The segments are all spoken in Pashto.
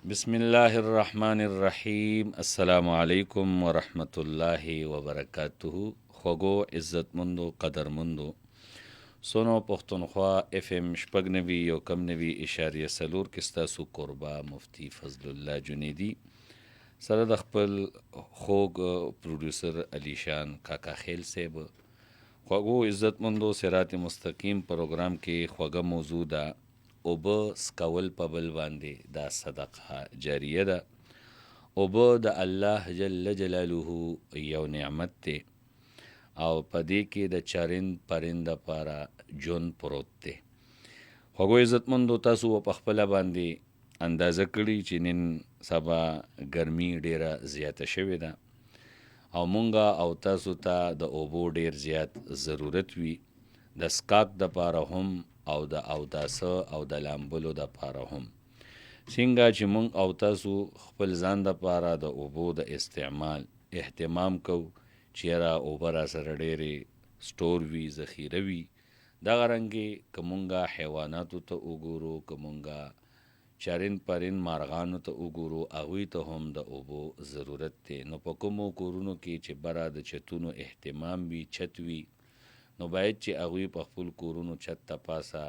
بسم الله الرحمن الرحیم. السلام علیکم ورحمت الله وبرکاته. خوږو عزتمندو قدرمندو سونو پښتونخوا اف ام شپږ نوي یو کم نوي اشاریه څلور کې ستاسو قربا مفتی فضل الله جنیدي سره د خپل خوږ پروډوسر علی شان کاکا خیل صاحب خوږو عزتمندو صراط مستقیم پروګرام کې خوږه موضوع ده اوبه سکول په بل باندې دا صدقه جاریه ده. اوبه د الله جل جلاله یو نعمت دی او په دې کې د چارند پرند لپاره جون پروت دی. خوږو عزتمندو تاسو په خپله باندې اندازه کړي چې نن سبا ګرمي ډیره زیاته شوې ده او مونږه او تاسو ته د اوبو ډیر زیات ضرورت وي، د سکاک دپاره هم او د اوداسه او د لامبلو دپاره هم. څنګه چې مونږ او تاسو خپل ځان دپاره د اوبو د استعمال اهتمام کو چې یاره اوبه را سره ډېرې سټور وي، ذخیره وي، دغه رنګې که مونږه حیواناتو ته وګورو، که مونږه چارند پرند مارغانو ته وګورو، هغوی ته هم د اوبو ضرورت دی. نو په کومو کورونو کې چې بره د چتونو اهتمام وي، چت وي، نو باید چې هغوی په خپل کورونو چت ته پاسه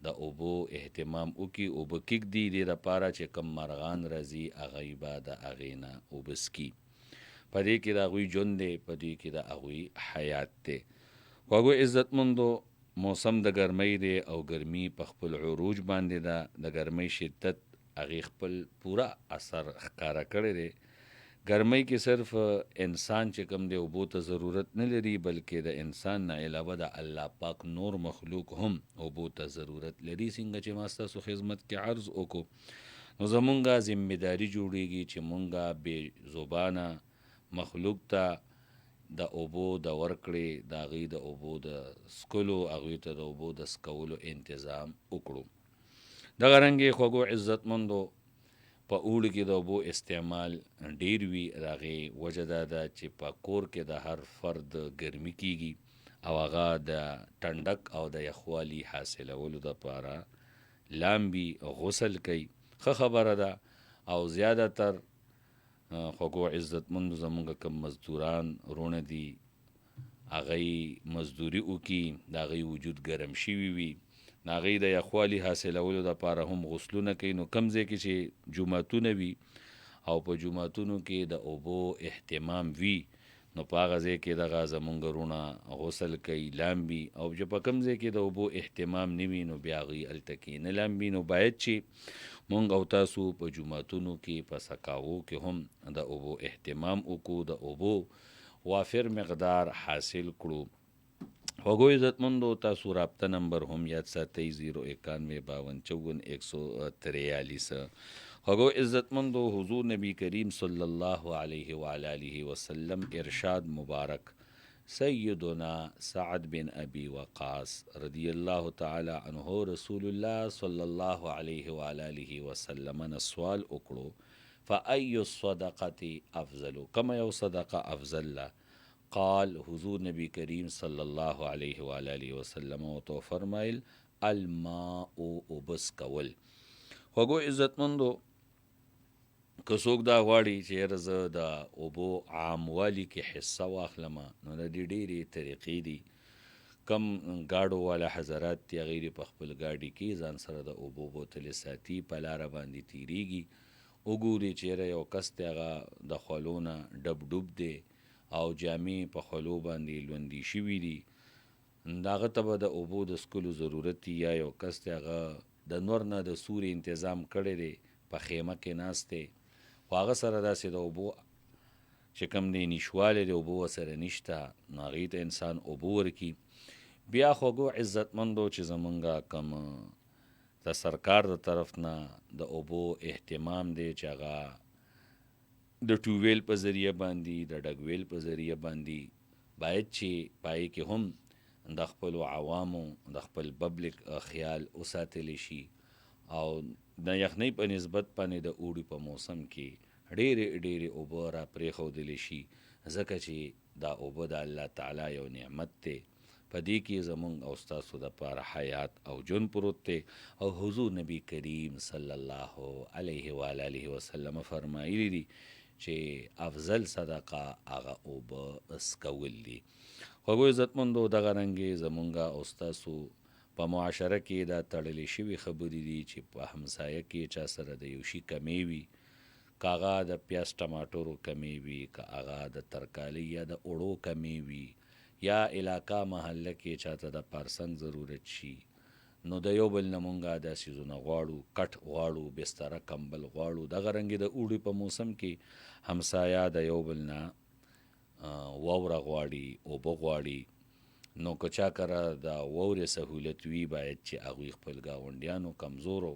د اوبو اهتمام وکړي، اوبه کږدي دې دپاره چې کم مرغان راځي هغوی به د هغې نه اوبه څکي. په دې کې د هغوی ژوند دی، په دې کې د هغوی حیات دی. خوږو عزتمندو موسم د ګرمۍ دی او ګرمي په خپل عروج باندې ده. د ګرمۍ شدت هغې خپل پوره اثر ښکاره کړی دی. ګرمۍ کې صرف انسان چې کوم دی اوبو ته ضرورت نه لري، بلکې د انسان نه علاوه د الله پاک نور مخلوق هم اوبو ته ضرورت لري. څنګه چې ما ستاسو خدمت کې عرض وکړو، نو زمونږه ذمهداري جوړیږي چې مونږه بې زبانه مخلوق ته د اوبو د ورکړې، د هغوی د اوبو د څکلو، هغوی ته د اوبو د څکولو انتظام وکړو. دغه رنګې خوږو عزتمندو په اوړي کې د اوبو استعمال ډیر وي. د هغې وجه دا ده چې په کور کې د هر فرد ګرمي کیږي او هغه د ټنډک او د یخوالي حاصلولو دپاره لامبي، غسل کوي. ښه خبره ده او زیاتر خوږو عزتمندو زمونږ کم مزدوران رونه دي، هغوی مزدوري وکړي، د هغوی وجود ګرم شوي وي، د هغوی د یخوالي حاصلولو دپاره هم غسلونه کوي. نو کم ځای کې چې جوماتونه وي او په جوماتونو کې د اوبو اهتمام وي، نو په هغه ځای کې دغه زمونږ رونه غسل کوي، لامبي. او چې په کم ځای کې د اوبو اهتمام نه وي، نو بیا هغوی هلته کې نه لامبي. نو باید چې مونږ او تاسو په جوماتونو کې، په سکاوو کې هم د اوبو اهتمام وکړو، د اوبو وافر مقدار حاصل کړو. خوږو عزتمندو تاسو رابطه نمبر هم یاد ساتئ 09152541143. خوږو عزتمندو حضور نبی کریم صلی الله علیه وعلى آله وسلم ارشاد مبارک سیدنا سعد بن ابی وقاص رضی الله تعالی عنه رسول الله صلی الله علیه وعلى آله وسلم نه سوال وکړو فای الصدقه افضل، کما یو صدقه افضل له؟ قال حضور نبی کریم صلی الله علیه و آله وسلم تو فرمایل الماء اوبس کول. خوږو عزتمندو که څوک دا غواړي چې یاره زه د اوبو عاموالي کې حصه واخلمه، نو د دې ډېرې طریقې دي. کم ګاډو والا حضرات دي، هغوی په خپل ګاډي کې ځان سره د اوبو بوتلې ساتي، په لاره باندې تیریږي، وګوري چې یاره یو کس دی هغه د خولو نه ډب ډوب دی او جامې په خولو باندې لوندې شوي دي، د هغه ته به د اوبو د څکلو ضرورت دی. یا یو کس دی هغه د نور نه د سوري انتظام کړی دی، په خیمه کې ناست دی، خو هغه سره داسې د اوبو چې کوم دی نشوالی د اوبو ورسره نشته، نو هغوی ته انسان اوبه ورکړي. بیا خوږو عزتمندو چې زمونږ کوم د سرکار د طرف نه د اوبو اهتمام دی چې هغه د ټوویل په ذریعه باندې، د ډګویل په ذریعه باندې باید چې پای کې هم د خپلو عوامو د خپل پبلک خیال وساتلی شي او د یخنۍ په نسبت باندې د اوړي په موسم کې ډېرې ډېرې اوبه را پرېښودلی شي، ځکه چې دا اوبه د الله تعالی یو نعمت دی. په دې کې زمونږ او ستاسو دپاره حیات او ژوند پروت دی. او حضور نبی کریم صلی الله علیه و آله وسلم فرمایلی دي چې افضل صدقه هغه اوبه څښل دي. خوږو عزتمندو، دغه رنګې زمونږ او ستاسو په معاشره کې دا تړلې شوي خبرې دي چې په همسایه کې چا سره د یو شي کمی وي، که هغه د پیاز ټماټرو کمی وي، که هغه د ترکارۍ یا د اوړو کمی وي، یا علاقه محله کې چاته د پارسنګ ضرورت شي، نو د یو بل نه مونږ دا څیزونه غواړو، کټ غواړو، بستره کمبل غواړو. دغه رنګې د اوړي په موسم کې همسایه د یو بل نه واوره غواړي، اوبه غواړي. نو که چا کره د واورې سهولت وي، باید چې هغوی خپل ګاونډیانو کمزورو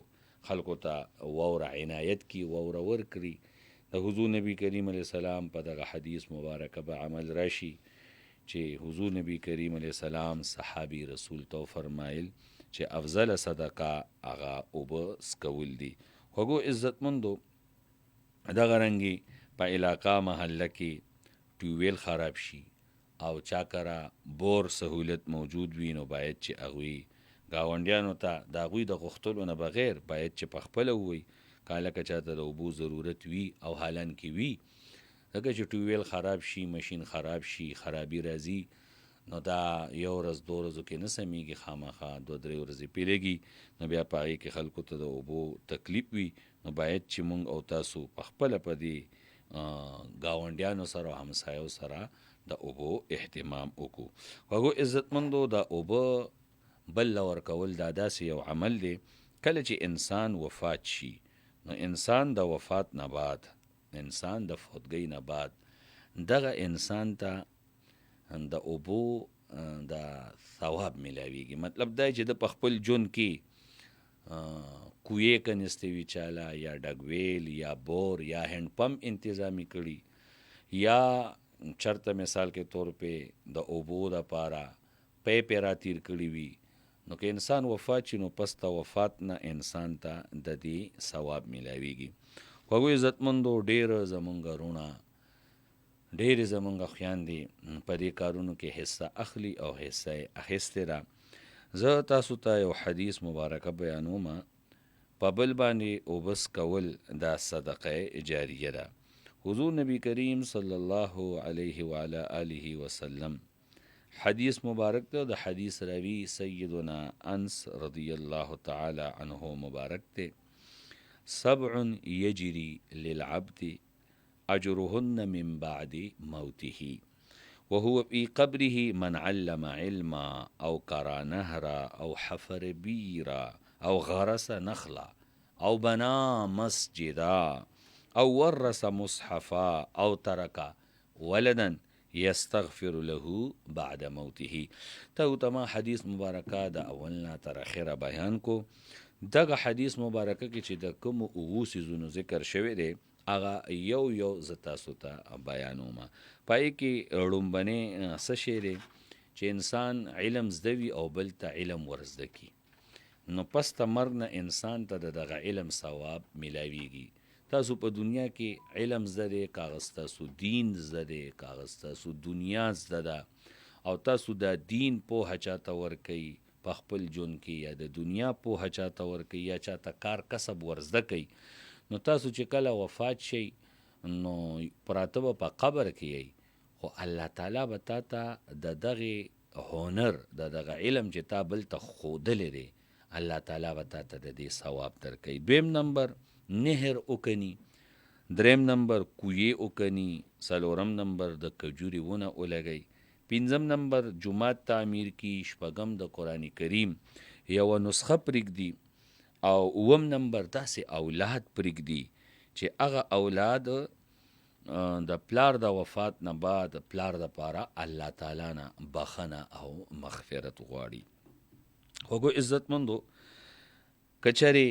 خلکو ته واوره عنایت کړي، واوره ورکړي. د حضور نبی کریم علیه السلام په دغه حدیث مبارکه به عمل راشي چې حضور نبی کریم علیه السلام صحابي رسول ته فرمایل چې افضل صدقه هغه اوبه څښل دي. خوږو عزتمندو، دغه رنګې په علاقه محله کې ټیوبویل خراب شي او چا کره بور سهولت موجود وي، نو باید چې هغوی ګاونډیانو ته د هغوی د غوښتلو نه بغیر باید چې په خپله ووایي که هلکه چاته د اوبو ضرورت وي او حالان کې وي. ځکه چې ټیوبویل خراب شي، مشین خراب شي، خرابي راځي، نو دا یو ورځ دو ورځو کې نه سمیږي، خامخا 2-3 ورځې پیلېږي، نو بیا په هغې کې خلکو ته د اوبو تکلیف وي. نو باید چې مونږ او تاسو په خپله په دې ګاونډیانو سره او همسایو سره د اوبو اهتمام وکړو. خوږو عزتمندو، د اوبه بل له ورکول دا داسې یو عمل دی، کله چې انسان وفات شي، نو انسان د وفات نه بعد، انسان د فوتګۍ نه بعد، دغه انسان ته د اوبو د ثواب میلاویږي. مطلب دا چې د په خپل ژوند کې کویې کنیستې وي چاله، یا ډګویل یا بور یا هینډ پمپ انتظامي کړي، یا چرته مثال کې طور په د اوبو دپاره پیپې را تیر کړي وي، نو که انسان وفات شي، نو پس ته وفات نه انسان ته د دې ثواب میلاویږي. خوږو عزتمندو، ډېر زمونږ وروڼه، ډېرې زمونږ خویندې په دې کارونو کې حصه اخلي او حصه یې اخیستې ده. زه تاسو ته یو حدیث مبارکه بیانوم. په بل باندې اوبه څښل دا صدقه جاریه ده. حضور نبی کریم صلی الله علیه و آله وسلم حدیث مبارک ده. د حدیث راوی سیدنا انس رضی الله تعالی عنه مبارک ده. 7 یجری للعبد اجرهن من بعد موته وهو في قبره من علم علما او قرا نهرا او حفر بيرا او غرس نخلا او بنا مسجدا او ورث مصحفا او ترک ولدا یستغفر له بعد موته. ته ما حدیث مبارکه د اولنا تر اخره بیان کو. دغه حدیث مبارکه کې چې د کوم اوو سیزونو ذکر شوی دی، هغه یو زه تاسو ته بیانوم. پای کې لومبنې څه شی دی چې انسان علم زده وي او بل ته علم ورزده کي، نو پس ته مرګ نه انسان ته دغه علم ثواب میلاویږي. تاسو په دنیا کې علم زده دی، کاغذ تاسو دین زده دی، کاغذ تاسو دنیا زده ده، او تاسو د دین پوهه چاته ورکوي په خپل ژوند کې، یا د دنیا پوهه چاته ورکوي، یا چاته کار کسب ورزده کوي، نو تاسو چې کله وفات شئ، نو پراته به په قبر کې یئ، خو الله تعالی به تا ته د دغې هنر، د دغه علم چې تا بل ته ښودلی دی، الله تعالی به تا ته د دې ثواب درکوي. 2 نمبر نهر وکني، 3 نمبر کویې وکني، 4 نمبر د کجوري ونه ولګئ، 5 نمبر جومات تعمیر کی، 6 د قرآن کریم یوه نسخه پرېږدي، او 9 نمبر داسې اولاد پرېږدي چې هغه اولاد د پلار د وفات نه بعد پلار دپاره الله تعالی نه بخنه او مغفرت غواړي. خوږو عزتمندو، که چرې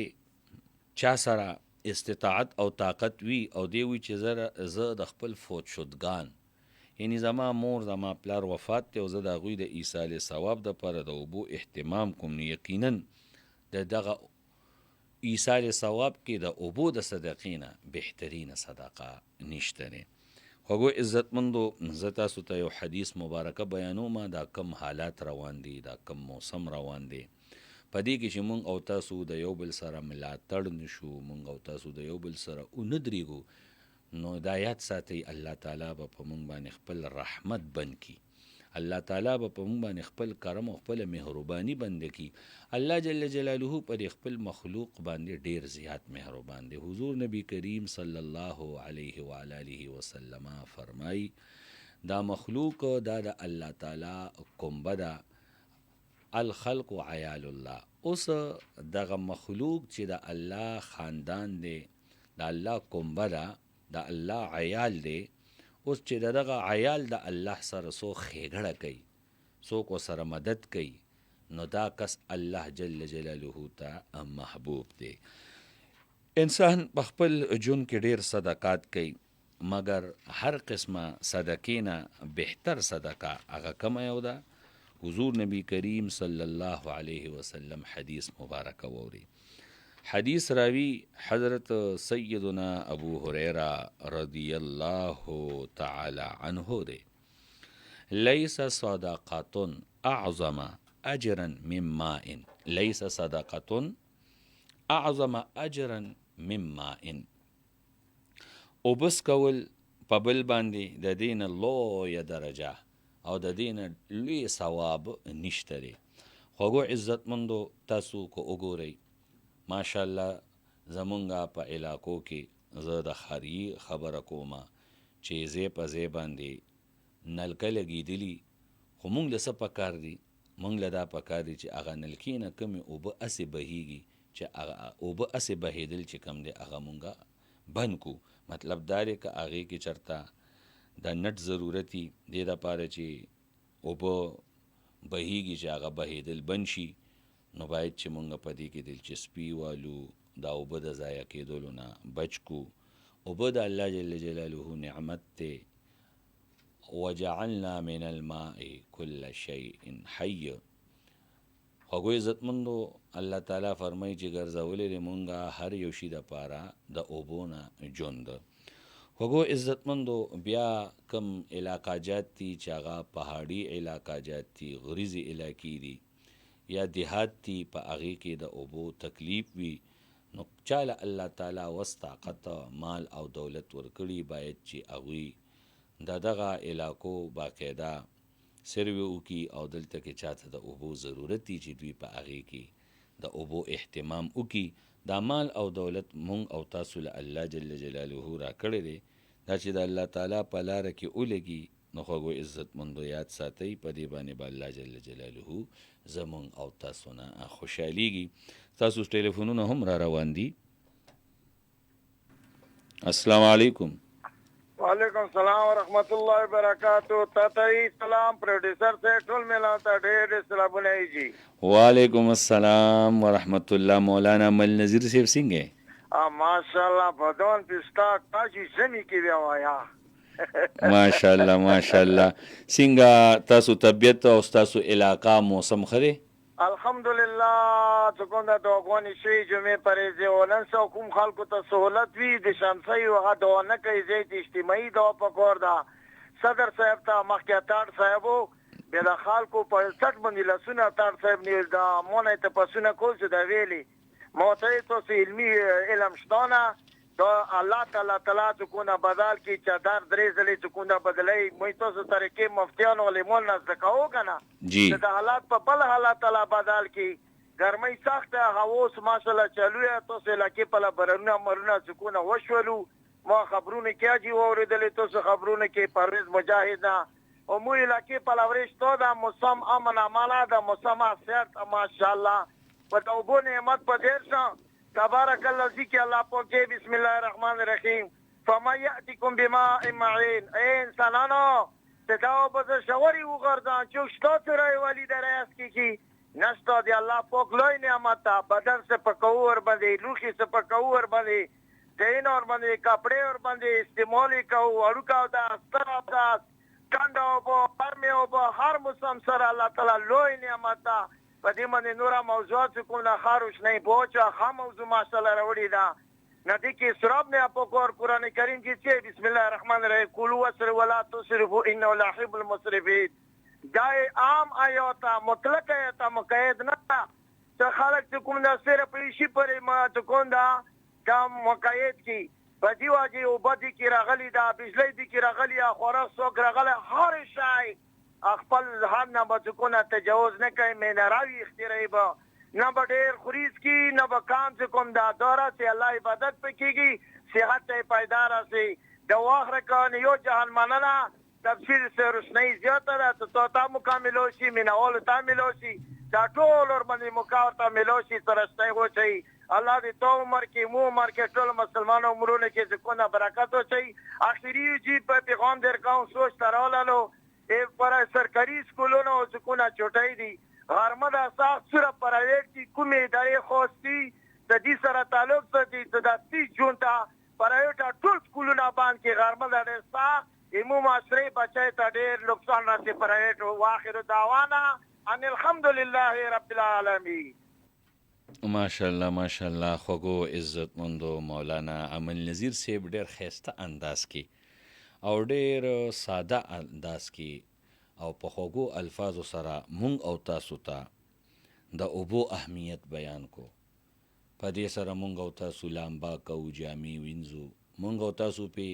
چا سره استطاعت او طاقت وي او دی وي چې زه د خپل فوت شدګان، یعنی زما مور زما پلار وفات دی او زه د هغوی د ایصال ثواب دپاره د اوبو اهتمام کوم، نو یقینا د دغه ایصال ثواب کې د اوبو د صدقې نه بهترینه صدقه نشته دی. خوږو عزتمندو زه تاسو ته یو حدیث مبارکه بیانوم. دا کم حالات روان دي، دا کم موسم روان دی، په دې کې چې مونږ او تاسو د یو بل سره ملاتړ نشو، مونږ او تاسو د یو بل سره ونه درېږو، نو دا یاد ساتئ الله تعالی به په مونږ باندې خپل رحمت بند کي. الله تعالی به په مونږ باندې خپل کرم او خپل مهرباني بند کي. الله جل جلاله پر خپل مخلوق باندې ډیر زیات مهربان دی. حضور نبی کریم صلی الله علیه و آله وسلم فرمای دا مخلوق دا د الله تعالی کومبه ده، الخلق عیال الله. اوس دغه مخلوق چې د الله خاندان دی، د الله کومبه ده، د الله عیال دی، اوس چې دغه عیال د الله سره څو ښېګړه کوي، څوک ورسره مدد کوي، نو دا کس الله جل جلاله ته محبوب دی. انسان په خپل ژوند کې ډیر صدقات کوي، مګر هر قسمه صدقې نه بهتر صدقه هغه کومه یو ده؟ حضور نبی کریم صلی الله علیه وسلم حدیث مبارک ووري. حدیث راوی حضرت سیدنا ابو هریره رضی الله تعالی عنه دی. لیس صدقات اعظم اجرا من ماء، لیس صدقات اعظم اجرا من ماء. اوبس کول په بل باندې د دین لویه درجه او د دین لوی ثواب نشته دی. خوږو عزتمندو تاسو کو وګورئ، ماشاءالله زمونږ په علاقو کې زه د خاري خبره کومه چې ځای په ځای باندې نلکه لګېدلي، خو مونږ له څه پکار دي؟ مونږ له دا پکار دي چې هغه نلکې نه کمې اوبه هسې بهیږي، چې هغه اوبه هسې بهېدل چې کم دی هغه مونږه بند کو. مطلب دا دی که هغې کې چېرته د نټ ضرورتي دې دپاره چې اوبه بهیږي چې هغه بهېدل بند شي، نو باید چې مونږ په دې کې دلچسپي والو، دا اوبه د ضایع کېدلو نه بچ کو. اوبه د الله جل جلاله نعمت دی. وجعلنا من الماء كل شيء حي. خوږو عزتمندو الله تعالی فرمایي چې ګرځولې دی مونږه هر یو شي دپاره د اوبو نه ژوند. خوږو عزتمندو بیا کم علاقه جات دي چې هغه پهاړي علاقه جات دي، غریزي علاقې دي یا دیهات دي، په هغې کې د اوبو تکلیف وي، نو چاله الله تعالی وس طاقت مال او دولت ورکړي باید چې هغوی د دغه علاقو باقاعده سروې وکړي او دلته کې چاته د اوبو ضرورت دي چې دوی په هغې کې د اوبو اهتمام وکړي. دا مال او دولت مونږ او تاسو له الله جل جلاله راکړی دی، دا چې د الله تعالی په لاره کې ولګي، نو خوږو عزتمندو یاد ساتئ په دې باندې به الله جل جلاله زمونږ او تاسو نه خوشحالیږي. تاسو ټلیفونونه هم را روان دي. السلام علیکم. وعلیکم السلام ورحمت الله وبرکاتہ. تاتای سلام پروډوسر سے ټول ملان ته ډېر سلامونه جی. وعلیکم السلام ورحمت الله. مولانا مل نذیر صاحب څنګه؟ ماشاءالله بدون پستا تاجی زمي کې بیا وایا. ماشاءالله ماشاءالله. څنګه تاسو طبیعت او تاسو علاقہ موسم خره؟ الحمدلله څنګه د افغان شي جمعې پرېځي ولن سو کوم خلکو ته سہولت وی د شمسي او غو نه کوي زیات اجتماعي دا پکور دا صدر صاحب ته مخکاتار صاحبو به د خلکو په سټ باندې لسونه تار صاحب نیل دا مونږ ته پسونه کول چې دا ویلي موته ته علمي علم شتونه دا الله تعالی څنګه بدل کی چې در درې ځلې څنګه بدلای مې تاسو طریقې مفتیان ولې نه ځکاو کنه جی دا حالات په بل حالات تعالی بدل کی ګرمۍ سخت هواوس ماشاءالله چلوي تاسو لکه په لبرونه مرونه څنګه وشولو ما خبرونه کیږي اوریدلې تاسو خبرونه کې پرویز مجاهد او مو لکه په لورش تو دا موسم امن اماله دا موسم صحت ماشاءالله په توبو نعمت په ډیر شه تبارك الذي كي الله پوکے. بسم الله الرحمن الرحیم. فما يأتكم بماء معين. اے انسانانو تداو بز شوری وغردان چوک شتا ترائی والی در ایس کی نشتا دی اللہ پوک لوی نعمتا بدن سے پکور بندی لوخی سے پکور بندی دین اور بندی کپڑے اور بندی استعمالی کهو اڑکاو دا استر آبداد کنڈاو بو برمیو بو ہر موسم سر اللہ تعالی لوی نعمتا په دې باندې نورا موضوعات کومه خاروش نه بوچا خام موضوع ماشاءالله راوړی دا ندی کې سراب نه اپوکور قرآن کریم کې چې بسم الله الرحمن الرحیم کلوا واسرفوا ولا تسرفوا انه لا يحب المسرفين دای عام آیاتا مطلق آیاتا مقید نه چې خلک چې کوم د سره پریشي پرې ما ته کوم دا کم مقید کی بدی واجی او بدی کی راغلی دا بجلی دی کی راغلی خوره څوک راغلی هر شای خپل ځان نه بچکونه تجاوز نه کوي مینراوي اختیاري به نه به ډېر خوريز کی نه به کام چې کوم دا دوره چې الله عبادت پې کېږي صحت ته پایدار راسي د واخره کان یو جهان مننه تفسیر سے روشنائی زیاته ده تو تا مکمل شي میناول تا ملو شي دا ټول ور باندې مکاور تا ملو شي ترشتای و شي الله دې تو عمر کې مو عمر کې ټول مسلمانانو عمرونه کې ځکونه برکت و شي اخیری جی په پیغام درکاو سوچ ترالو پر سرکاري سکولونو ځکونه چټای دي غرمه د ساخت سره پرایویټ کی کومې ادارې خوستي د دې سره تعلق ساتي د 30 جون ته پرایویټ ټول سکولونه باندې کې غرمه د ساخت ایمو معاشري بچای ته ډېر نقصان راسي پرایویټ واخر دعوانا ان الحمدلله رب العالمین. ماشاءالله خوږو عزت مندو مولانا امل نذیر صاحب ډېر ښایسته انداز کې او ډېر ساده انداز کې او په خوږو الفاظو سره مونږ او تاسو ته د اوبو اهمیت بیان کو. په دې سره مونږ او تاسو لامبا کوو جامې وینځو مونږ او تاسو پې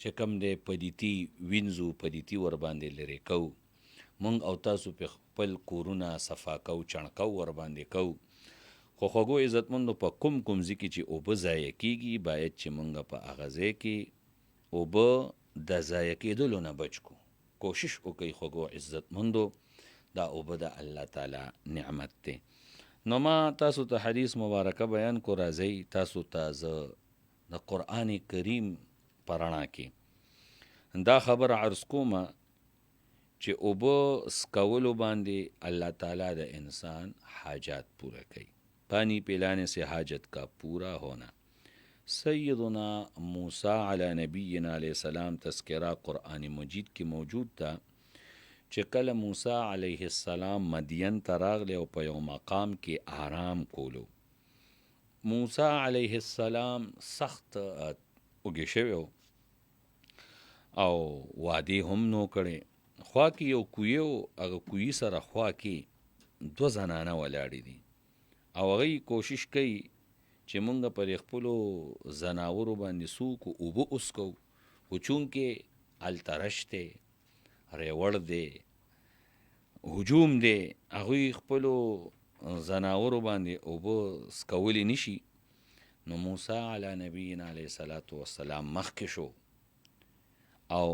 چې کوم دی پدیتي وینځو پدیتي ورباندې لرې کوو مونږ او تاسو پې خپل کورونه صفا کوو چڼکو ورباندې کوو. خو خوږو عزتمندو په کوم ځای کې چې اوبه ضایع کېږي باید چې مونږ په هغه ځای کې اوبه د ضایع کېدلو نه بچ کو. کوشش وکړئ خوږو عزتمندو دا اوبه د الله تعالی نعمت دی. نو ما تاسو ته حدیث مبارکه بیان کو راځئ تاسو ته زه د قرآن کریم په رڼا کې دا خبر عرض کومه چې اوبه سکولو باندې الله تعالی د انسان حاجات پوره کوي. پانی پلانے سے حاجت کا پورا ہونا. سیدنا موسیٰ علی نبینا علیہ السلام تذکرہ قرآن مجید کی موجود تھا چې کله موسیٰ علیہ السلام مدین ته راغلی او په یو مقام کې آرام کولو. موسیٰ علیہ السلام سخت اوږې شوی او وادي هم نو کړی خوا کې یو کوی و هغه کوی سره خوا کې 2 زنانه ولاړې دي او هغوی کوشش کوي چې مونږ پر خپلو زناورو باندې څوک اوبه وڅکو خو چونکې هلته رش دی ریوړ دی هجوم دی هغوی خپلو زناورو باندې اوبه څکولی نشي. نو موسی علی نبینا علیه صلات وسلام مخکې شو او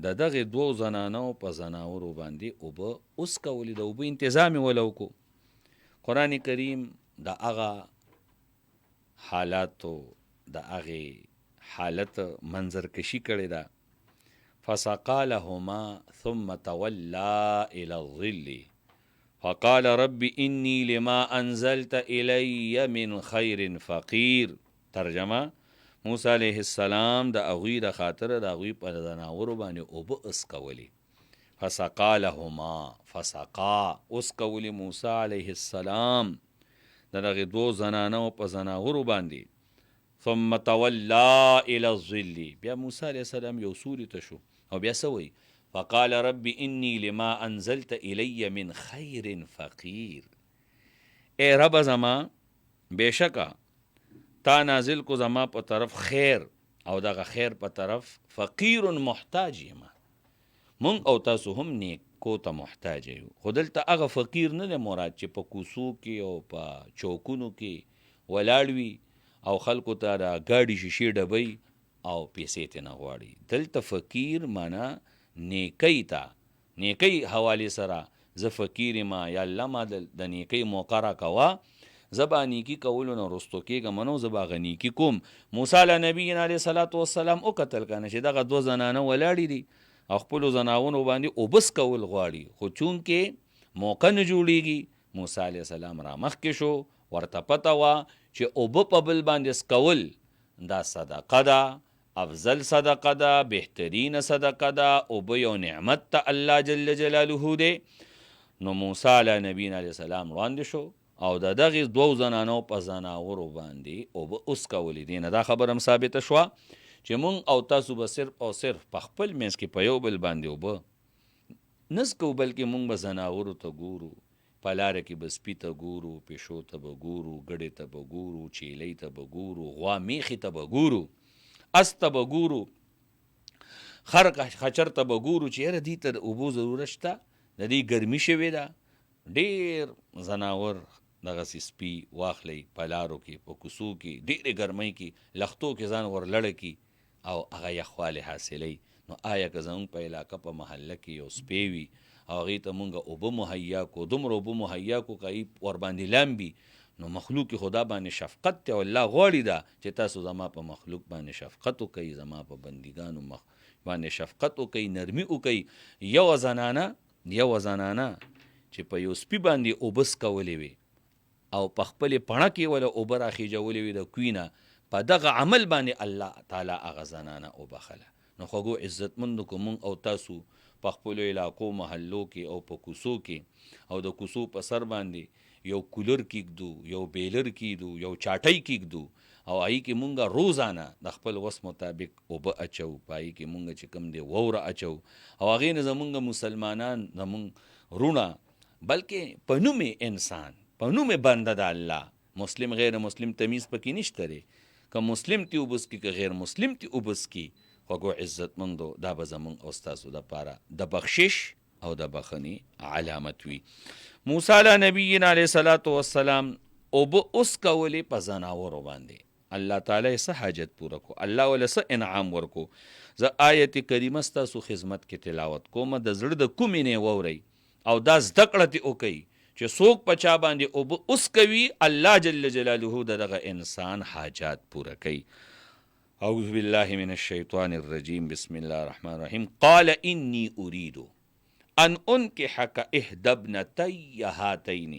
د دغې 2 زنانو په زناورو باندې اوبه وڅکولې د اوبه انتظام یې وله وکړو. قرآن کریم د هغه حالاتو د هغې حالت منظرکشي کړې ده. فسقا لهما ثم تولى الى الظل فقال رب انی لما انزلت الی من خیر فقیر. ترجمه موسی علیہ السلام د هغوی د خاطره د هغوی په زناورو باندې اوبه اسکولې. فسقا لهما فسقا اسکولې موسی علیہ السلام د دغې 2 زنانو په زناورو باندې. ثم تولى الى الظل بیا موسی علیہ السلام یو سوري ته شو او بیا څه وایي فقال رب انی لما انزلت الی من خیر فقیر. ای رب زما بېشکه تا نازل کو زما په طرف خیر او دغه خیر په طرف فقیر محتاج یم. مونږ او تاسو هم نیکو ته محتاج یو خو دلته هغه فقیر نه دی مراد چې په کوڅو کې او په چوکونو کې ولاړ وي او خلکو ته د ګاډي شیشې ډبۍ او پیسې ترې نه غواړي. دلته فقیر معنا نیکۍ ته نیکۍ حوالې سره زه فقیر ما یا الله ما د نیکۍ موقع راکوه زه به نیکي کولو نه رستو کېږم نو زه به هغه نیکي کوم. موسی علیه نبینا علیه صلات وسلام وکتل کنه چې دغه 2 زنانه ولاړې دي او خپلو زناونو باندې اوبه څکول غواړي خو چونکې موقع نه جوړېږي موسی علیه السلام را مخکې شو ورته پته وه چې اوبه په بل باندې څکول دا صدقه ده افضل صدقه ده بهترینه صدقه ده اوبه یو نعمت ته الله جل جلاله دی. نو موسی علیه نبینا علیه السلام وړاندې شو او د دغې دوو زنانو په زناورو باندې اوبه وسکولې دي نه دا خبره هم ثابته شوه چې مونږ او تاسو به صرف او صرف په خپل منځ کې په یو بل باندې اوبه نسکو بلکې مونږ به زناورو ته ګورو په لاره کې به سپي ته ګورو پیشو ته به ګورو ګډې ته به ګورو چیلۍ ته به ګورو غوا میخې ته به ګورو اس ته به ګورو خر خچر ته به ګورو چې یاره دې ته اوبو ضرورت شته د دې ګرمي شوې ده ډېر زناور دغسې سپي واخلئ په لارو کې په کوڅو کې ډېرې ګرمۍ کې لختو کې ځان ورلړه کي او هغه یخوالی حاصلوي نو آیا که زموږ په علاقه په محله کې یو سپی وي او هغې ته مونږ اوبه مهیا کو دومره اوبه مهیا کو که ورباندې لامبي نو مخلوق خدا باندې شفقت ته الله غواړي دا چې تاسو زما په مخلوق باندې شفقت وکئ زما په بندګانو باندې شفقت وکئ نرمي وکئ یوه زنانه چې په یو سپي باندې اوبه څکولې وي او په خپلې پڼه کې وله اوبه راخېجولې وي د کوی نه په دغه عمل باندې الله تعالی هغه زنانه وبخله نو خوږو عزتمندو که مونږ او تاسو په خپلو علاقو محلو کې او په کوڅو کې او د کوڅو په سر باندې یو کولر کېږدو یو بیلر کېږدو یو چاټۍ کېږدو او هغې کې مونږ روزانه د خپل وس مطابق اوبه اچو په هغې کې مونږ چې کوم دی ووره اچو او هغې نه زمونږ مسلمانان زمونږ رونه بلکې په نوم انسان په نوم بنده د الله مسلم غیر مسلم تمیز پکې نشته دی که مسلم تی اوبه څکي که غیر مسلم تی اوبه څکي خوږو عزتمندو دا به زمونږ او ستاسو دپاره د بخشش او د بخښنې علامت وي موسی علیه نبینا علیه صلات وسلام اوبه وسکولې په زناورو باندې الله تعالی یې څه حاجت پوره کو الله وله څه انعام ورکو زه آیت کریمه ستاسو خدمت کې تلاوت کوم د زړه د کومې نه واورئ او دا زده کړه دې وکئ چې څوک په چا باندې اوبه وسکوي الله جل جلاله د دغه انسان حاجات پوره کوي اعوذ بالله من الشیطان الرجیم بسم الله الرحمن الرحیم قال انی اريد ان انکحک احدى ابنتي هاتین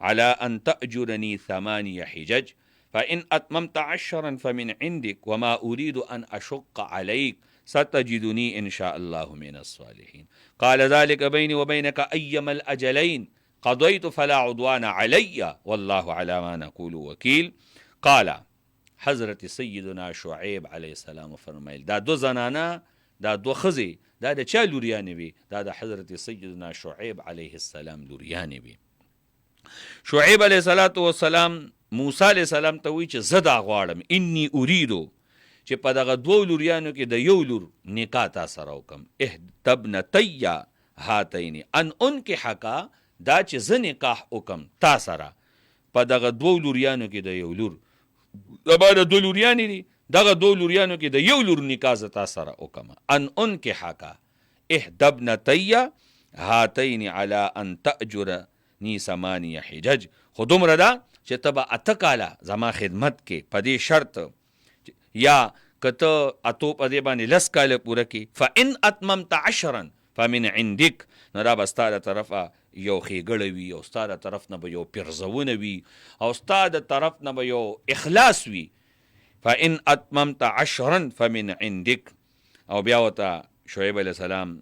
على ان تأجرني 8 حجج فإن أتممت 10 فمن عندك وما أريد أن أشق عليك ستجدني إن شاء الله من الصالحين قال ذلك بيني وبينك أيما الأجلين قضيت فلا عدوان علي والله على ما نقول وكيل قال حضرت سیدنا شعیب علیه السلام فرمایل دا دو زنانه دا دو ښځې دا د چا لوریانې وي دا د حضرت سیدنا شعیب علیه السلام لوریانې وي شعیب علیه السلام موسی علیه السلام ته وایي چې زه دا غواړم انی اریدو چې په دغه دوو لوریانو کې د یو لور نکاح تا سره وکړم احدى ابنتي هاتین ان انکحک دا چې زه نکاح وکړم تا سره په دغه دوو لوریانو کې د یو لور دبا د دو لوریانې دي دغه دو لوریانو کې د یو لور نکاح زه تا سره وکړم ان انکحک احدى ابنتي هاتین علی ان تأجرني 8 حجج خو دومره ده چې ته به 8 کاله زما خدمت کې په دې شرط یا که ته اتو په دې باندې 10 کاله پوره کړي فإن أتممت 10 فمن عندك نو دا به ستا د طرفه یو ښېګړه وي او ستا د طرف نه به یو پیرزونه وي او ستا د طرف نه به یو اخلاص وي فإن أتممت 10 فمن عندك او بیا ورته شعیب علیه السلام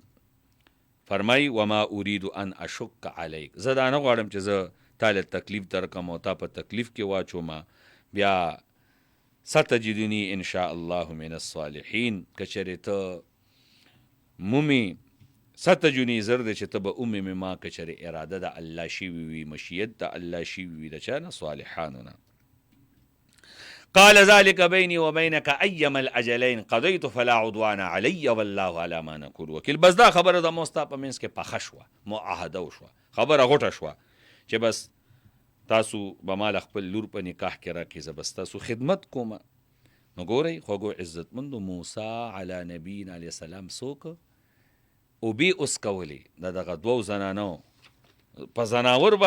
فرمای وما اريد ان اشق عليك زه دا نه غواړم چې زه تا له تکلیف درکم او تا په تکلیف کې واچوم بیا ستجدني ان شاء الله من الصالحين کچرې ته مومي ستجدني زر دې چې ته به اومې مې ما کچرې اراده د الله شوي وي مشیت د الله شوي وي د چا نه صالحانو نه قال ذلك بيني وبينك أيما الأجلين قضيت فلا عدوان علي والله على ما نقول وكيل بس دا خبره د موستا په منځ کې پخه شوه معاهده وشوه خبره غوټه شوه چې بس تاسو به مال خپل لور په نکاح کې راکړي زه بس تاسو خدمت کوم نو ګورئ خوږو عزتمندو موسی علی نبینا علیه السلام څوک اوبې وسکولې د دغه دوو زنانو په زناورو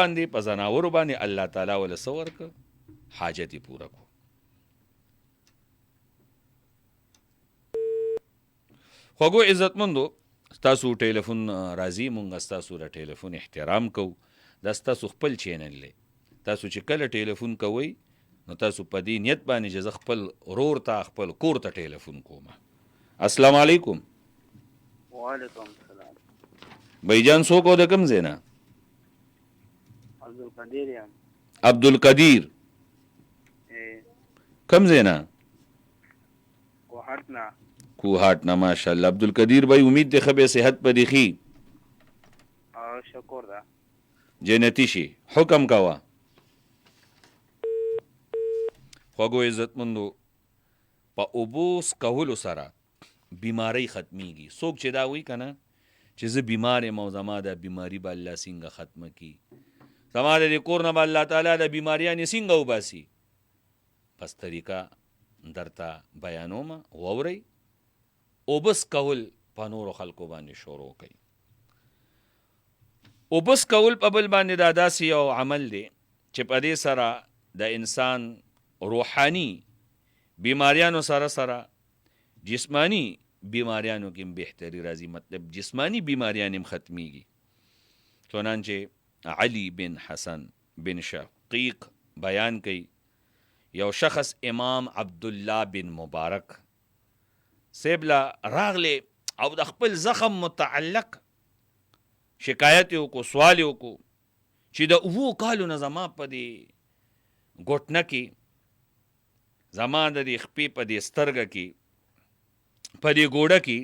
باندې الله تعالی وله څه ورکړه حاجت یې پوره کړو خوږو عزتمندو ستاسو ټیلیفون راځي مونږ ستاسو د ټیلیفون احترام کوو دا ستاسو خپل چینل دی تاسو چې کله ټیلیفون کوئ نو تاسو په دې نیت باندې چې زه خپل ورور ته خپل کور ته ټیلیفون کوم السلام علیکم وعلیکم السلام بھائی جان څوک او د کوم ځای نه عبدالقدیر یم عبدالقدیر کم زینا کوهټنا کوهاټ نه ماشاءالله. عبدالقدیر بھائی امید دی خبر صحت په دی خی او شکر ده جنتی شي. حکم کوا خوږو عزتمندو، په اوبو څکولو سره بیماری ختمیږي. څوک چې دا وایي که نه چې زه بیمار یم او زما دا بیماري به الله څنګه ختمه کي، زما د دې کور نه به الله تعالی د بیماریانې څنګه وباسي، پس طریقه درته بیانومه، واورئ. اوبه څکول په نورو خلکو باندې شروع کوي. اوبه څکول په بل باندې دا داسې یو عمل دی چې په دې سره د انسان روحانی بیماریانو سره سره جسمانی بیماریانو کې بهتری راځي، مطلب جسمانی بیماریان هم ختمیږي. چنانچه علی بن حسن بن شقیق بیان کوي یو شخص امام عبدالله بن مبارک سیبلا راغله او د خپل زخم متعلق شکایت وکړو، سوال وکړو چې د 7 کالو نه زما په دې ګوټنه کې، زما د دې خپې په دې سترګه کې، په دې ګوډه کې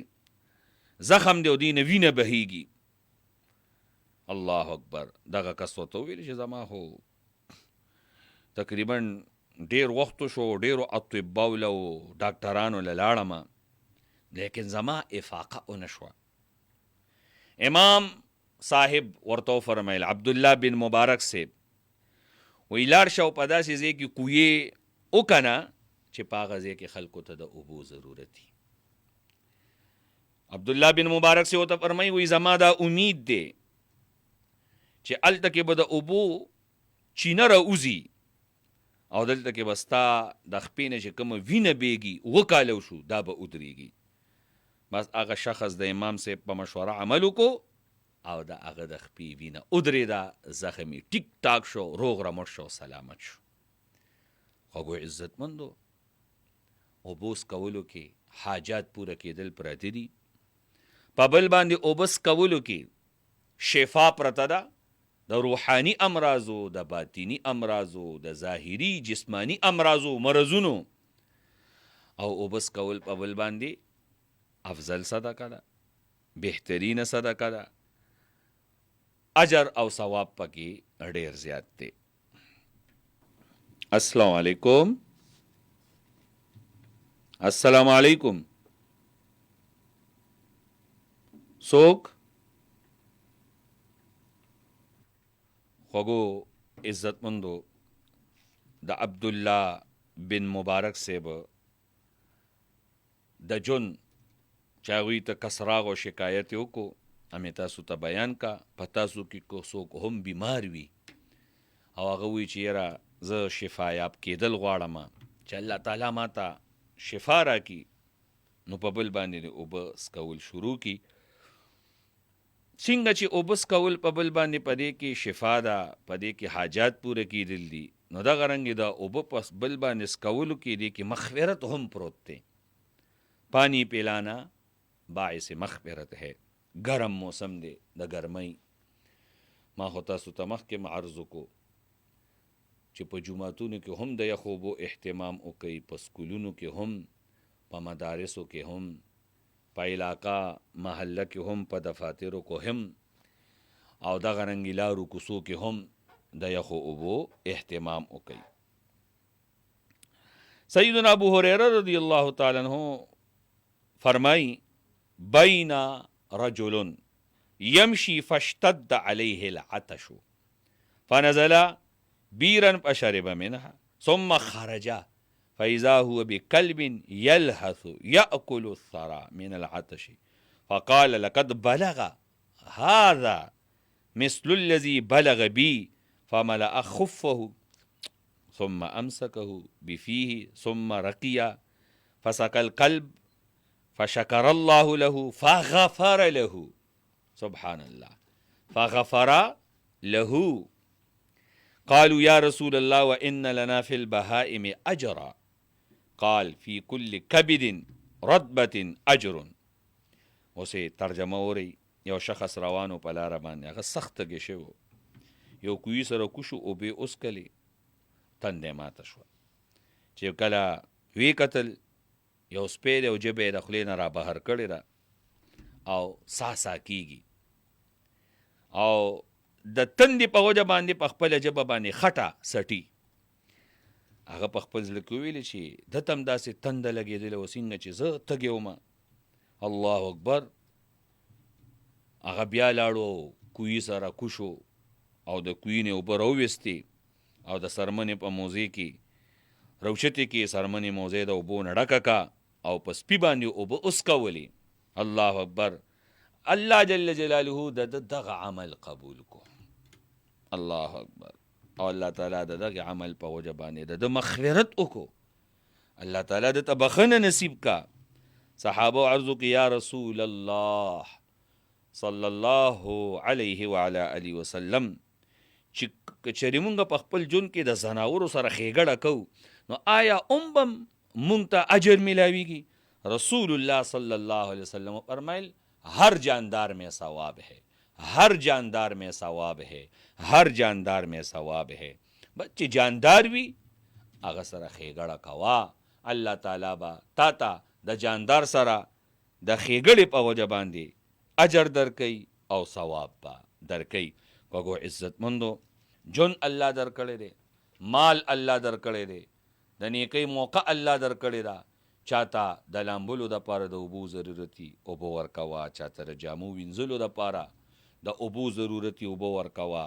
زخم دی او دې نه وینه بهیږي. الله اکبر. دغه کس ورته وویل چې زما خو تقریبا ډېر وخت شو، ډېرو اطباو له ډاکټرانو له لاړم، لیکن زما افاقه ونه شوه. امام صاحب ورته فرمیل عبدالله بن مبارک صاحب وی لاړ شه او په داسې ځای کې کویې وکنه چې په هغه ځای کې خلکو ته د اوبو ضرورت وي. عبدالله بن مبارک صاحب ورته فرمایي وی زما دا امید دی چې هلته کې به د اوبو چینه راوځي او دلته کې به ستا د خپې نه چې کومه وینه بیږي 7 کاله شو دا به ودرېږي. بس هغه شخص د امام صاحب په مشوره عمل وکړو او د هغه د خپې وینه ودرېده، زخم یې ټیک ټاک شو، روغ رمټ شو، سلامت شو. خوږو عزتمندو، اوبه څکولو کې حاجات پوره کېدل پراته دي، په بل باندې اوبه څکولو کې شفا پرته ده د روحاني امراضو، د باطینی امراضو، د ظاهري جسمانی امراضو، مرضونو. او اوبه څکول په بل باندې افضل صدقه ده، بهترینه صدقه ده، اجر او ثواب پکې ډېر زیات دی. السلام علیکم. السلام علیکم. څوک؟ خوږو عزتمندو، د عبدالله بن مبارک صاحب د جون چې هغوی ته کسراغ او شکایت یې وکړو، همې تاسو ته بیان کا. په تاسو کې که څوک هم بیمار وي او هغه وایي چې یاره زه شفا یاب کېدل غواړم چې الله تعالی ما ته شفا راکړي، نو په بل باندې اوبه څکول شروع کړي. څنګه چې اوبه څکول په بل باندې په دې کې شفا ده، په دې کې حاجات پوره کېدل دي، نو دغه رنګې د اوبه په بل باندې څکولو کې دې کې مغفرت هم پروت دی. پانی پلانا باعث مغفرت ہے. ګرم موسم دی د ګرمۍ. ما خو تاسو ته مخکې عرض وکړو چې په جوماتونو کې هم د یخو اوبو اهتمام وکړئ، په سکولونو کې هم، په مدارسو کې هم، په علاقه محله کې هم، په دفاترو کې هم، او دغه رنګې لارو کوڅو کې هم د یخو اوبو اهتمام وکړئ. سیدنا ابو هریره رضی الله تعالی عنہ فرمائی بین رجل یمشی فاشتد علیه العطش فنزل بیرا فشرب منها ثم خرج فإذا هو بكلب يلهث يأكل الثرى من العطش فقال لقد بلغ هذا مثل الذي بلغ بي فملأ خفه ثم أمسكه بفيه ثم رقي فسقى القلب فشكر الله له فغفر له. سبحان الله. فغفر له. قالوا يا رسول الله وإن لنا في البهائم أجرا قال في كل كبد رطبة أجر. اوسې ترجمه وری. یو شخص روانو په لاره باندې، هغه سخت تږی شوی، یو کوهي سره کوشو اوبې وڅکلې، تندې ماته شوه. چې کله وی کتل یو سپی دی او ژبه یې د خولې نه را بهر کړې ده او سا کېږي او د تندې په وجه باندې په خپله ژبه باندې خټه سټي. هغه په خپل زړه کې وویلې چې ده ته هم داسې تنده لګېدله و څنګه چې زه تږې ومه. الله اکبر. هغه بیا لاړو کوهي سره کوشو او د کوهي نه اوبه راوویستې او د څرمنې په موزې کې روچتې کې څرمنې موزې د اوبو نه ډکه کا او په سپي باندې اوبه اسکولې. الله اکبر. الله جل جلاله د دغه عمل قبول کو. الله اکبر. او الله تعالی د دغه عمل په وجه باندې د مغفرت وکړو. الله تعالی د ته بخښنه نصیب کا. صحابه عرض وکړي یا رسول الله صلی الله علیه وعلى آله وسلم چې چېرې مونږ په خپل ژوند کې د زناورو سره ښېګړه کوو نو آیا بم مونږ ته اجر میلاویږي؟ رسول الله صلی الله علیه وسلم فرمایل ہر جاندار میں ثواب ہے، ہر جاندار میں ثواب ہے، ہر جاندار میں ثواب ہے. بچې جاندار وي هغه سره ښېګړه کوه. الله تعالی به تا ته د جاندار سره د ښېګړې په وجه باندې اجر درکوي او ثواب به درکوي. کوږو عزتمندو جون الله درکړی دی، مال الله درکړی دی، د نیکۍ موقع الله درکړې ده. چاته د لامبلو دپاره د اوبو ضرورتي اوبه ورکوه، چاته د جامو وینځلو دپاره د اوبو ضرورتي اوبه ورکوه،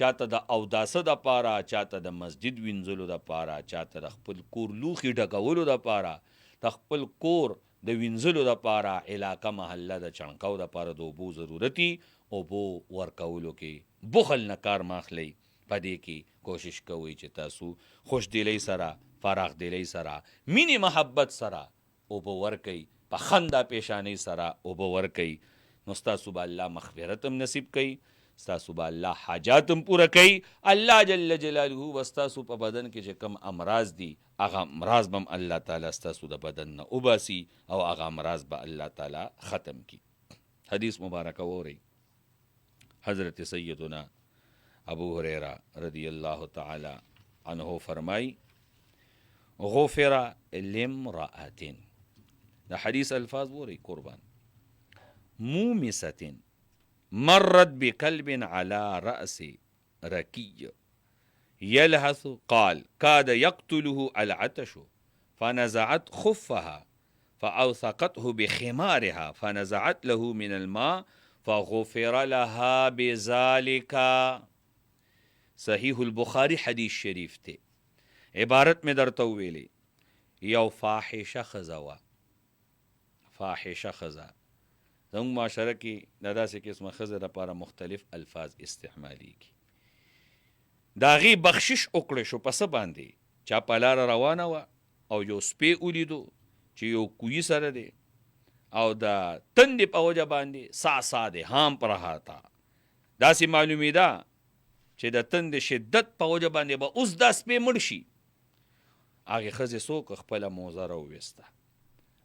چاته د اوداسه دپاره، چاته د مسجد وینځلو دپاره، چاته د خپل کور لوښي ډکولو دپاره، د خپل کور د وینځلو دپاره، علاقه محله د چڼکو دپاره د اوبو ضرورتي اوبو ورکولو کې بخل نه کار ماخلی. په دې کې کوشش کوئ چې تاسو خوش دلی سره، فراغ دلی سره، مینې محبت سره اوبه ورکئ، په خندا پیشانۍ سره اوبه ورکئ. نو ستاسو به الله مغفرت هم نصیب کوي، ستاسو به الله حاجات هم پوره کوي. الله جل جلاله به ستاسو په بدن کې چې کوم امراض دي هغه امراض به هم الله تعالی ستاسو د بدن نه وباسي او هغه امراض به الله تعالی ختم کړي. حدیث مبارکه واورئ. حضرت سیدنا ابو هریرہ رضی اللہ تعالی عنہ فرمائی غفر لامرأة، دا حدیث الفاظ وری قربان، مومسة مرت بكلب على رأس ركي يلهث قال كاد يقتله العطش فنزعت خفها فأوثقته بخمارها فنزعت له من الماء فغفر لها بذلك. صحیح البخاری حدیث شریف ته عبارت میں درته ویلی یو فاحشه ښځه وه، فاحشه ښځه. زموږ معاشره کې د داسې قسمه ښځه دپاره مختلف الفاظ استعمالیږي. د هغې بخشش وکړی شو په څه باندې؟ چا په لاره روانه وه او یو سپی ولیدو چې یو کوهي سره دی او د تندې په وجه باندې سا دی هام پرهاتا. داسې معلومېده چې د تندې شدت په وجه باندې به اوس دا سپی مړ شي. هغې ښځې څوک خپله موزه راوویسته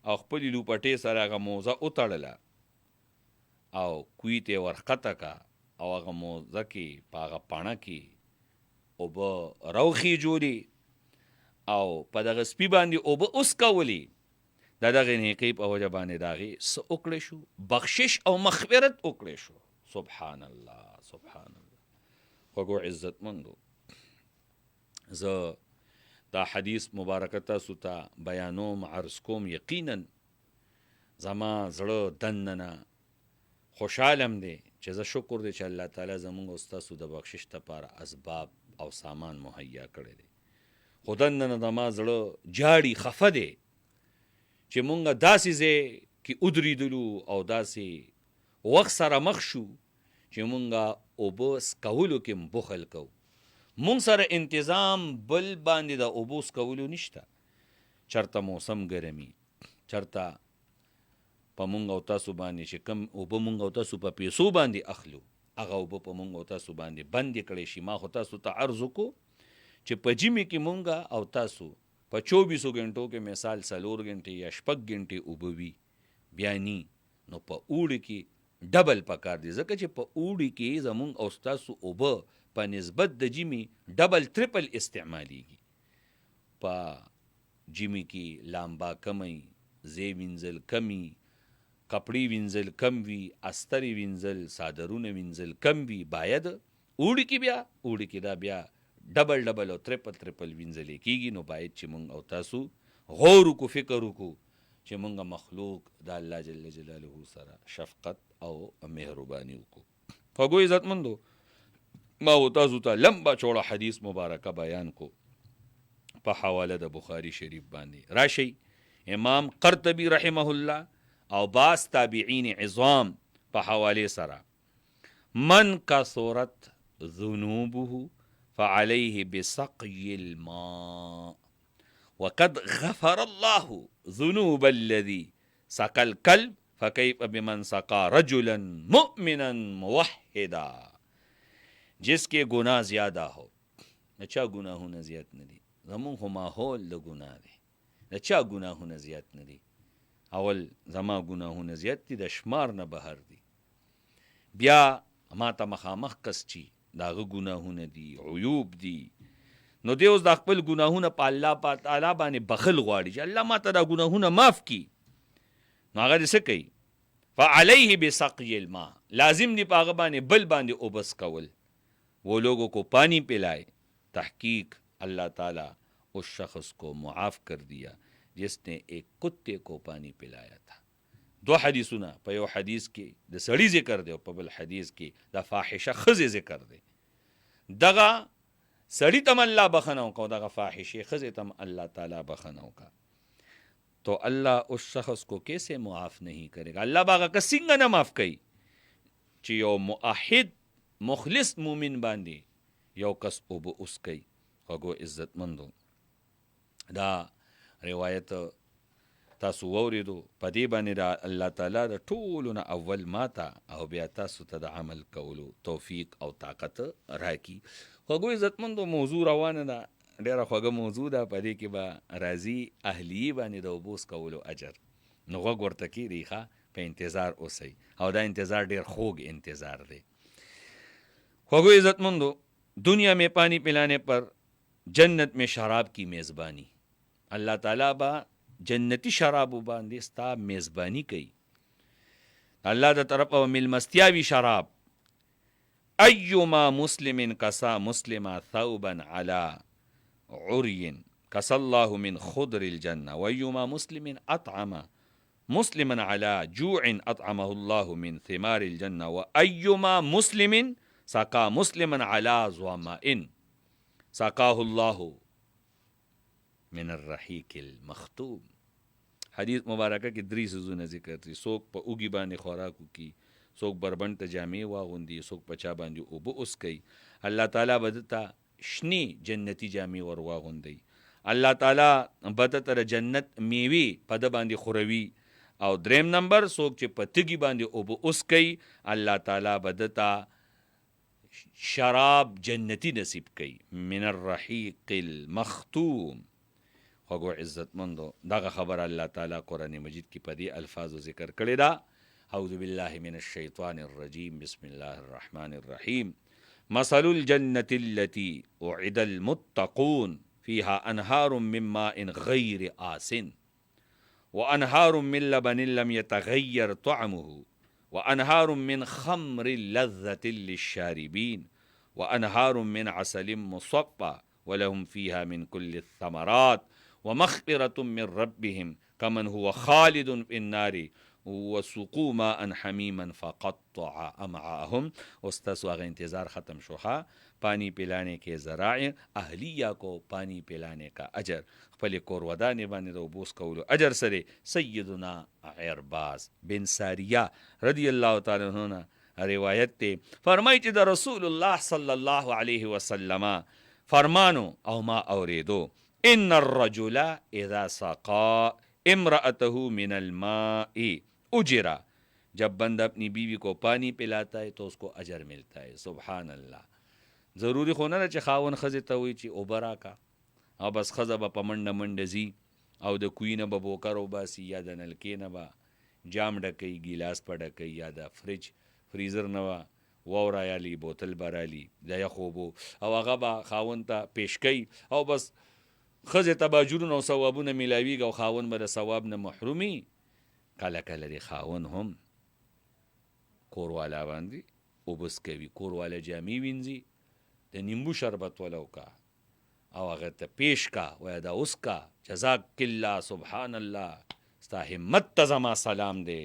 او خپلې لوپټې سره هغه موزه وتړله او کوهي ته یې ورښکته که او هغه موزه کې په هغه پاڼه کې اوبه راوخېجولې او په دغه سپي باندې اوبه اسکولې. د دغې نیکۍ په وجه باندې د هغې څه وکړی شو؟ بخشش او مغفرت وکړی شو. سبحان الله، سبحان الله. خوږو عزتمندو، زه دا حدیث مبارکه تاسو ته بیانوم، عرض کوم. یقینا زما زړه دننه خوشحالم دی چې زه شکر دی چې الله تعالی زموږ او ستاسو د بخشش دپاره اسباب او سامان مهیا کړی دی. خو دننه زما زړه جاړي، خفه دی چې مونږ داسې ځای کې ودرېدلو او داسې وخت سره مخ شو چې مونږ اوبه سکولو کې بخل کوو. مونږ سره انتظام بل باندې د اوبو سکولو نشته. چرته موسم ګرمي، چرته په مونږ او تاسو باندې چې کم اوبه مونږ او تاسو په پیسو باندې اخلو هغه اوبه په مونږ او تاسو باندې بندې کړی شي. ما خو تاسو ته عرض وکړو چې په ژمي کې مونږ او تاسو په 24 غنټو کې مثال 4 غنټې یا 6 غنټې اوبه وي، بیا نی نو په اوړي کې ډبل پکار دی، ځکه چې په اوړي کې زمونږ او ستاسو اوبه په نسبت د ژمي ډبل ترپل استعمالیږي. په جیمی کې لامبا کمی، زی وینځل کمی، کپړې وینځل کم وي، استرې وینځل، صادرونه وینځل کم وي. باید اوړي کې بیا دا بیا ډبل او ترپل وینځلې کېږي. نو باید چې مونږ او تاسو غور وکړو، فکر وکړو چې مونږ مخلوق د الله جل جلاله سره شفقت او مهرباني وکړو. خوږو عزتمندو، ما و تاسو ته لمبا چوړه حدیث مبارکه بیان کو په حواله د بخاری شریف باندې. راشي امام قرطبي رحمه الله او باس تابعین عظام په حواله سره، من کثرت ذنوبه فعليه بسقي الماء وقد غفر الله ذنوب الذي سقى الكلب فكيف بمن سقى رجلا مؤمنا موحدا. جس کے گناہ زیادہ ہو، اچھا گناہونه زیات نه دي، زمون خو ماحول د ګناه دی، د چا ګناهونه زیات نه دي. اول زما ګناهونه زیات دي، د شمار نه بهر دي. بیا ما ته مخامخ کس چی داغه ګناهونه دي، عیوب دي، نو دی اوس د خپل ګناهونه په الله تعالی باندې بخل غواړي چې الله ما ته دا ګناهونه معاف کی. نو هغه دې څه کوي؟ فعليه بسقي الماء، لازم دی په هغه باندې بل باندې اوبس کول. وہ لوگوں کو پانی پلائے. تحقیق اللہ تعالیٰ اس شخص کو معاف کر دیا جس نے ایک کتے کو پانی پلایا تھا. دو حدیثونه په یو حدیث کې د سړی ذکر دی او په بل حدیث کې د فاحشه ښځې ذکر دی. دغه سړی تم الله بخنه وکړو، دغه فاحشه ښځې تم اللہ تعالیٰ بخنه وکړه، تو اللہ اس شخص کو کیسے معاف نہیں کرے گا؟ اللہ باغه که څنګه نه معاف کوي چې یو موحد مخلص مومن باندې یو کس اوبه اوس کوي. خوږو عزتمندو، دا روایت تاسو واورېدو، په دې باندې دا الله تعالی د ټولو نه اول ماته او بیا تاسو ته د عمل کولو توفیق او طاقت راکړي. خوږو عزتمندو، موضوع روانه ده، ډېره خوږه موضوع ده. په دې کې به راځي اهلیې باندې د اوبه کولو اجر. نو غوږ ورته کېږدئ ښه، په انتظار اوسئ، او دا انتظار ډېر خوږ انتظار دی. خوږو عزتمندو، دنیا میں پانی پلانے پر جنت میں شراب کی میزبانی. اللہ تعالیٰ با جنتی شراب باندې ستا میزبانی کوي. اللہ دا طرف او ملمستیاوی شراب. ایما مسلم کسا مسلم ثوبا علی عری کسا اللہ من خضر الجنہ ویما مسلم اطعم مسلما علی جوع اطعمه اللہ من ثمار الجنہ وایما مسلم سقا مسلما علی ظمأ سقاه الله من الرحیق المختوم. حدیث مبارکه کې 3 سيزونه ذکر دي. څوک په اوږي باندې خوراکو کی، څوک بربند ته جامې واغوندي، څوک په چا باندې اوبه اوس کوي، الله تعالی به دته شنې جنتی جامې ور واغوندي. الله تعالی به دته جنت میوې په ده باندې خوروي. او دریم نمبر، څوک چې په تږي باندې اوبه اوس کوي، الله تعالی به دته شراب جنتی نصیب کوي، من الرحیق المختوم. خوږو عزتمندو، دغه خبر الله تعالی قرآن مجید کې په دې الفاظو ذکر کړې ده. اعوذ بالله من الشیطان الرجیم، بسم الله الرحمن الرحیم. مثل الجنة التي وعد المتقون فيها انهار من ماء غير آسن وانهار من لبن لم يتغير طعمه وانهار من خمر لذة للشاربين وانهار من عسل مصفى ولهم فيها من كل الثمرات ومغفرة من ربهم كمن هو خالد في النار وسقوا ماء حمیما فقطع امعاءهم. استاسو هغه انتظار ختم شوها. پانی پلانے کے ذرائع، اہلیہ کو پانی پلانے کا اجر، خپل کور ودانې باندې د اوبوس کولو اجر سره سیدنا عرباز بن ساریہ رضی اللہ تعالی عنہ روایت تے فرمائی چې د رسول الله صلی الله علیه وسلم فرمانو او ما اوریدو، ان الرجل اذا سقا امرأته من الماء اجرا. جب بند اپنی بیوی کو پانی پلاتا ہے تو اس کو اجر ملتا ہے. سبحان اللہ. ضروری خو نه ده چې خاون ښځې ته وایي چې اوبه راکه، او بس ښځه به په منډه منډه ځي او د کوی نه به بوکر وباسي، یا د نلکې نه به جام ډکوي، ګیلاس په ډکوي، یا د فریزر نه به واوره یالي، بوتل به رالي د یخو اوبو، او هغه به خاوند ته پیش کوي، او بس ښځې ته به اجرونه او ثوابونه میلاویږي او خاوند به د ثواب نه محرومي. کله کله د خاوند هم کوروالا باندې اوبس کوي، کوروالا جامې وینځي، د نیمبو شربت ولا وکړه او هغه ته پیش کا وایه دا اوس کا، جزاک الله، سبحان الله، ستا همت ته زما سلام دی،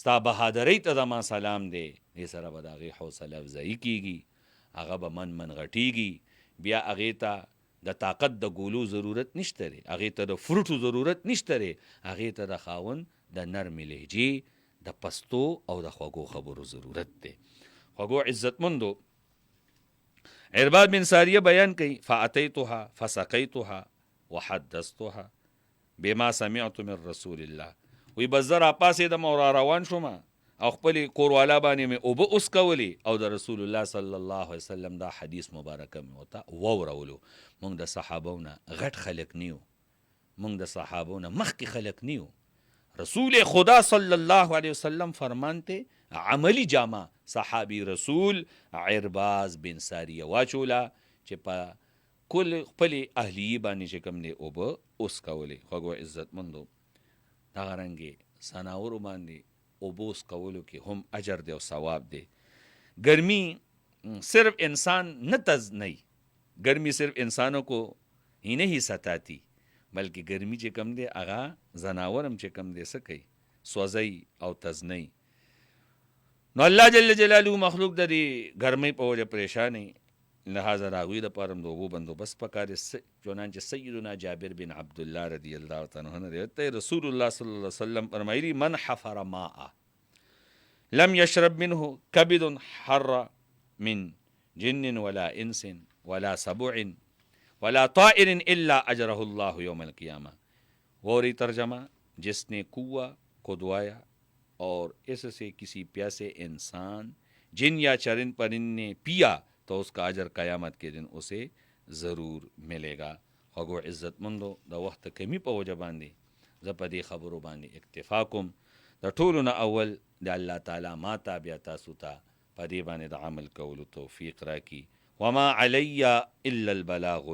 ستا بهادرۍ ته زما سلام دی. دې سره به د هغې حوصله افزایي کېږي، هغه به من غټېږي. بیا هغې ته د طاقت د ګولو ضرورت نشته دی، هغې ته د فروټو ضرورت نشته دی، هغې ته د خاوند د نرمې لهجې، د پستو او د خوږو خبرو ضرورت دی. خوږو عزتمندو، عرباد بن ساریه بیان کوي فاتیتها فسقیتها وحدثتها بما سمعت من رسول الله. وی بس زه راپاسېدم او را روان شوم او خپلې کوروالا باندې مې اوبه اوسکولې او د رسول الله صلی الله علیه وسلم دا حدیث مبارکه مې ورته واورولو. موږ د صحابو نه غټ خلک نیو، موږ د صحابو نه مخکې خلک نیو. رسول خدا صلی الله علیه وسلم فرمانته عملی جامه صحابی رسول عرباز بن ساریه واچوله چې په کل خپلې اهلیې باندې چې کوم دی اوبه اوسکولې. خوږو عزتمندو، دغه رنګې ځناورو باندې اوبه اوسکولو کې هم اجر دی او ثواب دی. گرمی صرف انسان نہ تز نہیں، گرمی صرف انسانوں کو ہی نہیں ستاتی بلکې ګرمي چې کم دی هغه ځناور هم چې کم دی څه کوي، سوځئ او تزنئ. نو الله جل جلاله مخلوق د دې ګرمۍ په وجه پریشانئ، لہذا د هغوی دپاره هم د اوبو بندوبست پکار دی. چنانچه سیدنا جابر بن عبدالله رضی الله تعالی عنه روایت دی، رسول الله صلی الله علیه وسلم فرمایلی من حفر ماء لم یشرب منه کبد حر من جن ولا انس ولا سبع ولا طائر الا اجره الله یوم القیامہ. غوری ترجمہ، جس نے کنواں کھودوایا اور اس سے کسی پیاسے انسان، جن یا چرند پرند نے پیا تو اس کا اجر قیامت کے دن اسے ضرور ملے گا. خوږو عزت مندو، د وخت کمی په وجه باندې زه په دې خبرو باندې اکتفا کوم. د ټولو نه اول د الله تعالی ما ته بیا تاسو ته په دې باندې د عمل کولو توفیق راکړي. وما علی الا البلاغ